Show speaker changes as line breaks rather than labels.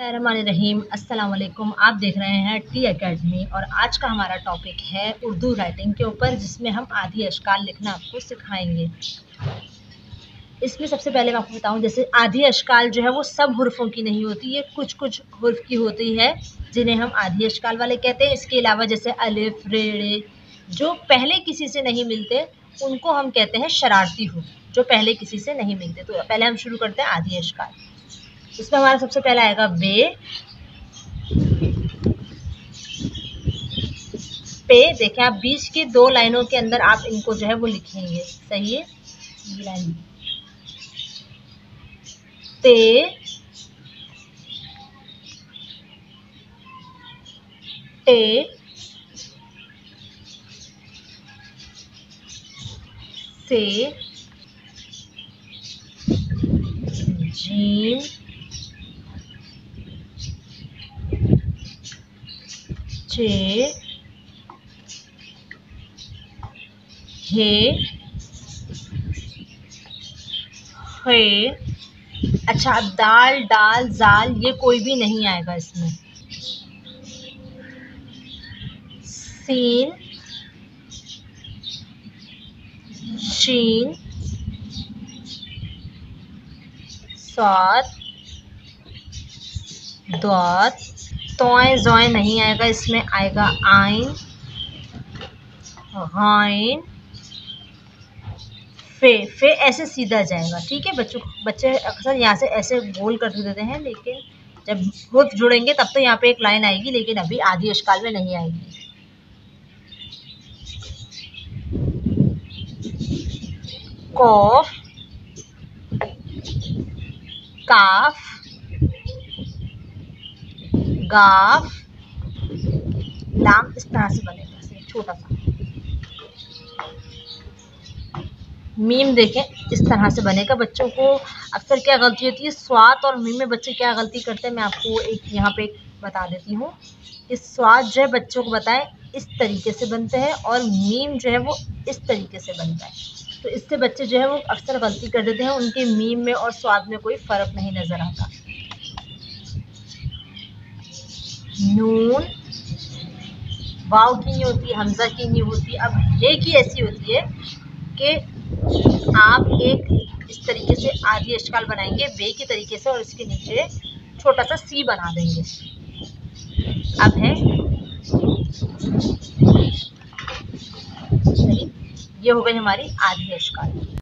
रहीम अस्सलाम वालेकुम। आप देख रहे हैं टी एकेडमी और आज का हमारा टॉपिक है उर्दू राइटिंग के ऊपर, जिसमें हम आधी अशकाल लिखना आपको सिखाएंगे। इसमें सबसे पहले मैं आपको बताऊं, जैसे आधी अशकाल जो है वो सब हुर्फों की नहीं होती, ये कुछ कुछ हुर्फ की होती है जिन्हें हम आधी अशकाल वाले कहते हैं। इसके अलावा जैसे अलिफ रे जो पहले किसी से नहीं मिलते उनको हम कहते हैं शरारती हुर्फ, जो पहले किसी से नहीं मिलते। तो पहले हम शुरू करते हैं आधी अशकाल। इसमें हमारा सबसे पहला आएगा बे पे। देखें आप बीच की दो लाइनों के अंदर आप इनको जो है वो लिखेंगे, सही है। ये लाइन ते टे से जीम चे हे हे। अच्छा, अब दाल डाल जाल ये कोई भी नहीं आएगा इसमें। सीन शीन सात दौत तोय जोय नहीं आएगा इसमें, आएगा आइन गाइन फे ऐसे सीधा जाएगा। ठीक है बच्चे अक्सर यहाँ से ऐसे गोल कर देते हैं, लेकिन जब हुर्फ जुड़ेंगे तब तो यहाँ पे एक लाइन आएगी, लेकिन अभी आधी अशकाल में नहीं आएगी। कौफ काफ गाफ लाम इस तरह से बनेगा, छोटा सा। मीम देखें इस तरह से बनेगा। बच्चों को अक्सर क्या गलती होती है, स्वाद और मीम में बच्चे क्या गलती करते हैं, मैं आपको एक यहाँ पे बता देती हूँ। इस स्वाद जो है बच्चों को बताएं इस तरीके से बनते हैं और मीम जो है वो इस तरीके से बनता है। तो इससे बच्चे जो है वो अक्सर गलती कर देते हैं, उनके मीम में और स्वाद में कोई फ़र्क नहीं नज़र आता। नून वाव की नहीं होती, हमज़ा की नहीं होती। अब हे की ऐसी होती है कि आप एक इस तरीके से आधी अशकाल बनाएंगे बे के तरीके से और इसके नीचे छोटा सा सी बना देंगे। अब है सही, ये हो गई हमारी आधी अशकाल।